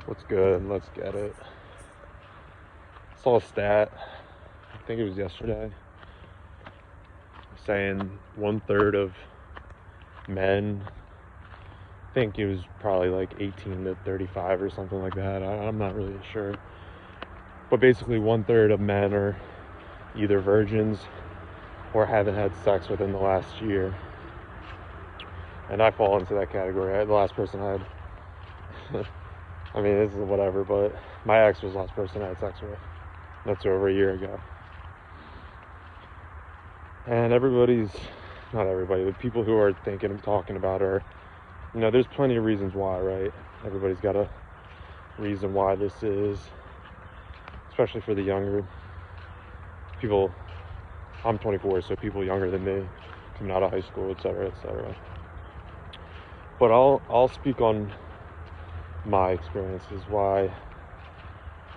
What's good? Let's get it. Saw a stat, I think it was yesterday, saying 1/3 of men, I think it was probably like 18 to 35 or something like that. I'm not really sure. But basically 1/3 of men are either virgins or haven't had sex within the last year. And I fall into that category. The last person I had, I mean, this is whatever, but my ex was the last person I had sex with. That's over a year ago. And not everybody, but people who are thinking and talking about her, there's plenty of reasons why, right? Everybody's got a reason why this is, especially for the younger people. I'm 24, so people younger than me, coming out of high school, etc., etc. But I'll speak on my experiences, why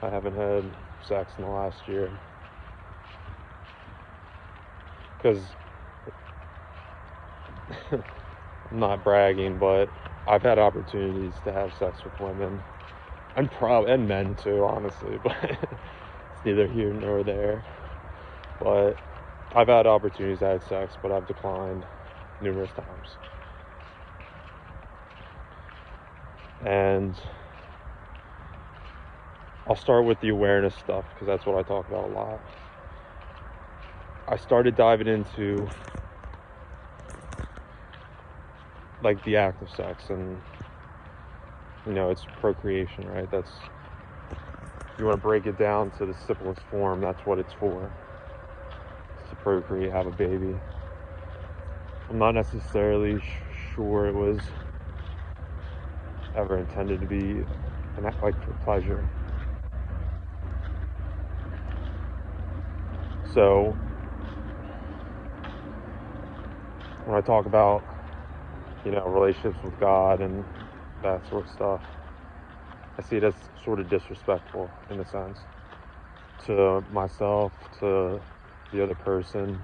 I haven't had sex in the last year. Because I'm not bragging, but I've had opportunities to have sex with women, and men too, honestly, but it's neither here nor there. But I've had opportunities to have sex, but I've declined numerous times. And I'll start with the awareness stuff, because that's what I talk about a lot. I started diving into like the act of sex, and it's procreation, right? That's, if you want to break it down to the simplest form, that's what it's for. It's to procreate, have a baby. I'm not necessarily sure it was ever intended to be an act like for pleasure. So when I talk about relationships with God and that sort of stuff, I see it as sort of disrespectful in a sense to myself, to the other person,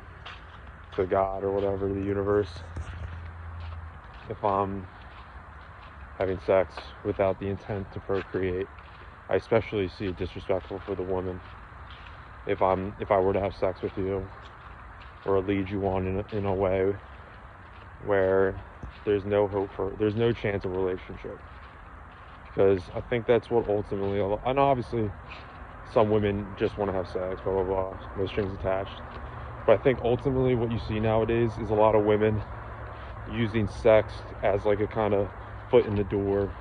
to God or whatever, the universe, if I'm having sex without the intent to procreate. I especially see it disrespectful for the woman. If I were to have sex with you or lead you on in a way where there's no chance of a relationship, because I think that's what ultimately, and obviously some women just want to have sex, blah blah blah, no strings attached, but I think ultimately what you see nowadays is a lot of women using sex as like a kind of foot in the door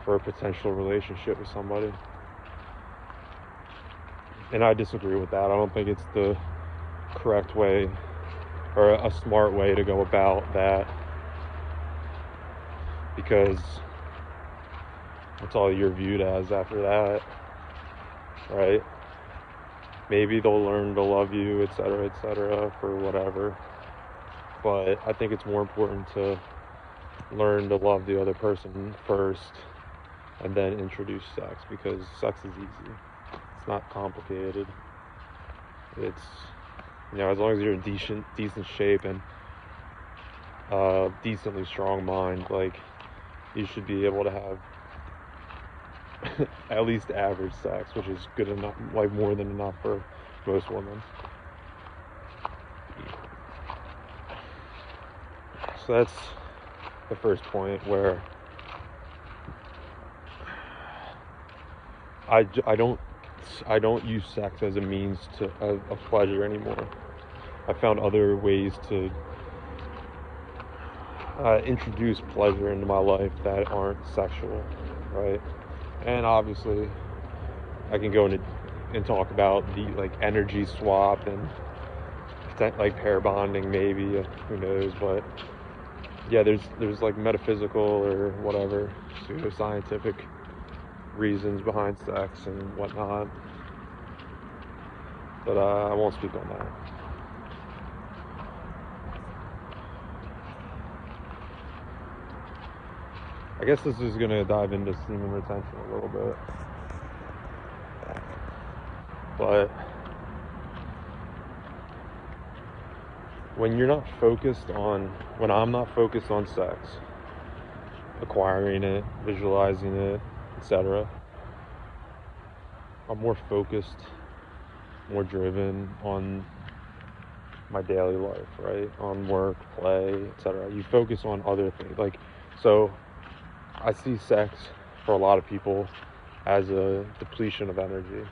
for a potential relationship with somebody. And I disagree with that. I don't think it's the correct way or a smart way to go about that, because that's all you're viewed as after that, right? Maybe they'll learn to love you, etc., for whatever. But I think it's more important to learn to love the other person first and then introduce sex, because sex is easy. It's not complicated. It's, as long as you're in decent shape and decently strong mind, like, you should be able to have at least average sex, which is good enough, like more than enough for most women. So that's the first point, where I don't use sex as a means of pleasure anymore. I found other ways to introduce pleasure into my life that aren't sexual, right? And obviously I can go into and talk about the like energy swap and like pair bonding, maybe, who knows, but yeah, there's like metaphysical or whatever pseudoscientific reasons behind sex and whatnot, but I won't speak on that. I guess this is going to dive into semen retention a little bit, but when I'm not focused on sex, acquiring it, visualizing it, etc., I'm more focused, more driven on my daily life, right? On work, play, etc. You focus on other things. Like, so I see sex for a lot of people as a depletion of energy.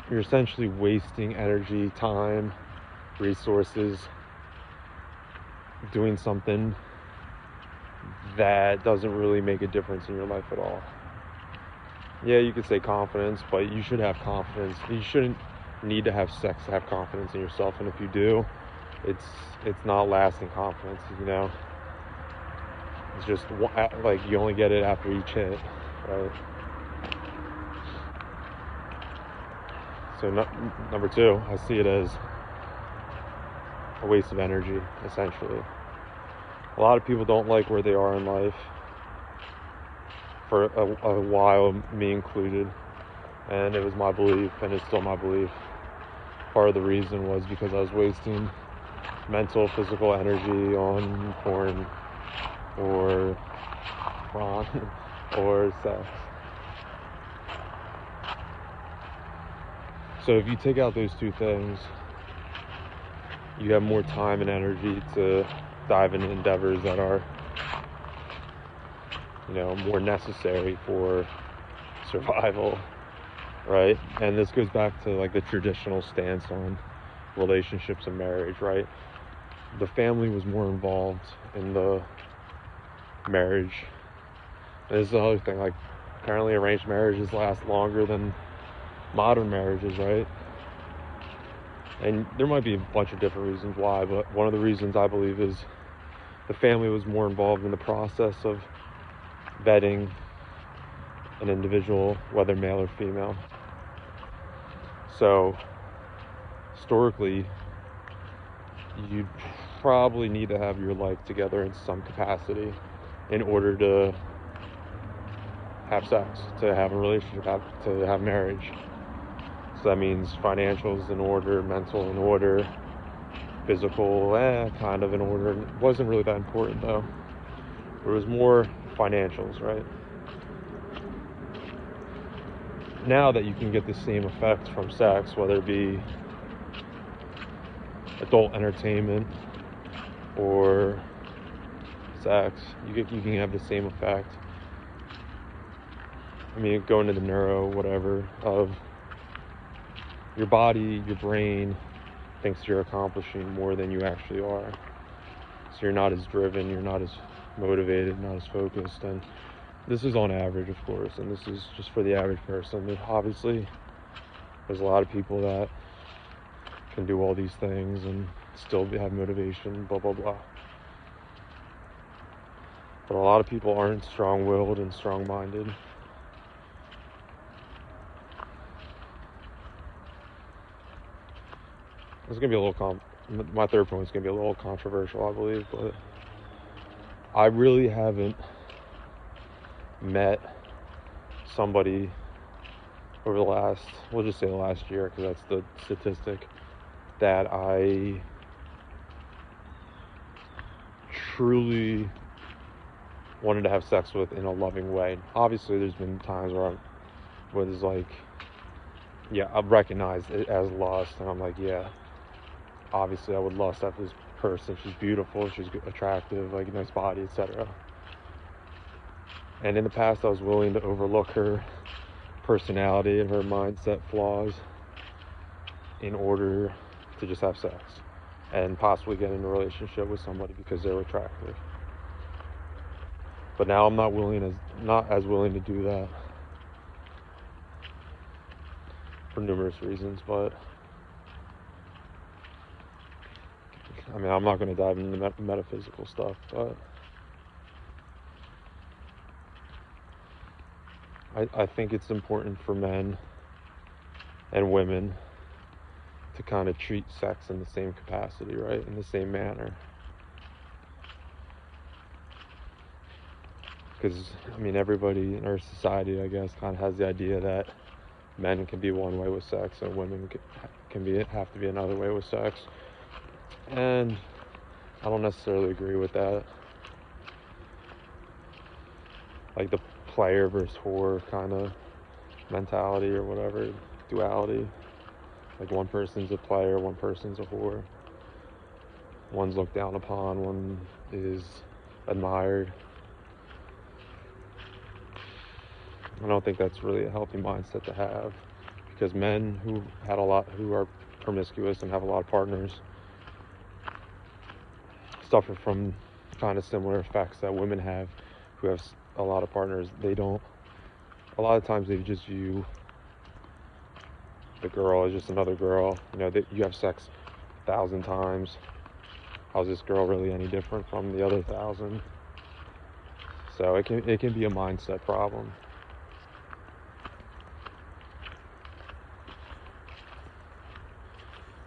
You're essentially wasting energy, time, resources, doing something that doesn't really make a difference in your life at all. Yeah, you could say confidence, but you should have confidence. You shouldn't need to have sex to have confidence in yourself, and if you do, it's not lasting confidence, you know. It's just like you only get it after each hit, right? So number two, I see it as a waste of energy, essentially. A lot of people don't like where they are in life, for a while, me included, and it was my belief, and it's still my belief. Part of the reason was because I was wasting mental, physical energy on porn or or sex. So if you take out those two things, you have more time and energy to dive into endeavors that are, you know, more necessary for survival, right? And this goes back to like the traditional stance on relationships and marriage, right? The family was more involved in the marriage. And this is the other thing, like apparently arranged marriages last longer than modern marriages, right? And there might be a bunch of different reasons why, but one of the reasons I believe is the family was more involved in the process of vetting an individual, whether male or female. So historically, you'd probably need to have your life together in some capacity in order to have sex, to have a relationship, to have marriage. So that means financials in order, mental in order, physical kind of in order. It wasn't really that important though. It was more financials, right? Now that you can get the same effect from sex, whether it be adult entertainment or sex, you can have the same effect. I mean, go into the neuro, whatever, of your body, your brain thinks you're accomplishing more than you actually are. So you're not as driven, you're not as motivated, not as focused. And this is on average, of course, and this is just for the average person. Obviously, there's a lot of people that can do all these things and still have motivation, blah, blah, blah. But a lot of people aren't strong-willed and strong-minded. It's going to be a little my third point is going to be a little controversial, I believe, but I really haven't met somebody over the last, we'll just say the last year, because that's the statistic, that I truly wanted to have sex with in a loving way. Obviously, there's been times where I was like, yeah, I've recognized it as lust, and I'm like, yeah, obviously I would lust after this person. She's beautiful, she's attractive, like nice body, etc. And in the past, I was willing to overlook her personality and her mindset flaws in order to just have sex and possibly get in a relationship with somebody because they were attractive. But now I'm not as willing to do that for numerous reasons. But I mean, I'm not going to dive into the metaphysical stuff, but I think it's important for men and women to kind of treat sex in the same capacity, right? In the same manner. Because, I mean, everybody in our society, I guess, kind of has the idea that men can be one way with sex and women have to be another way with sex. And I don't necessarily agree with that. Like the player versus whore kind of mentality or whatever, duality. Like one person's a player, one person's a whore. One's looked down upon, one is admired. I don't think that's really a healthy mindset to have, because men who are promiscuous and have a lot of partners suffer from kind of similar effects that women have who have a lot of partners. A lot of times they just view the girl as just another girl. That you have sex 1,000 times. How's this girl really any different from the other 1,000? So it can be a mindset problem.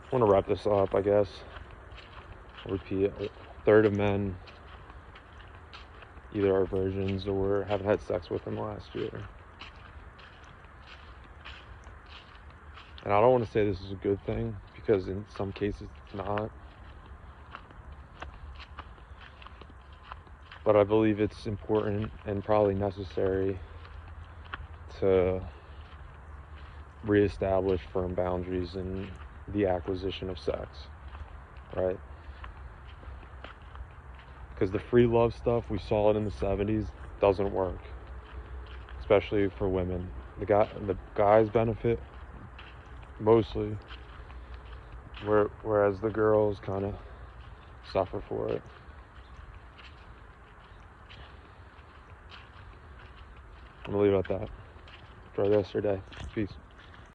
I want to wrap this up, I guess. I'll repeat: a third of men either are virgins or haven't had sex with them last year. And I don't want to say this is a good thing, because in some cases it's not. But I believe it's important and probably necessary to reestablish firm boundaries in the acquisition of sex, right? Because the free love stuff, we saw it in the 70s, doesn't work, especially for women. The guys benefit mostly, whereas the girls kind of suffer for it. I'm gonna leave it at that. Enjoy the rest of your day. Peace.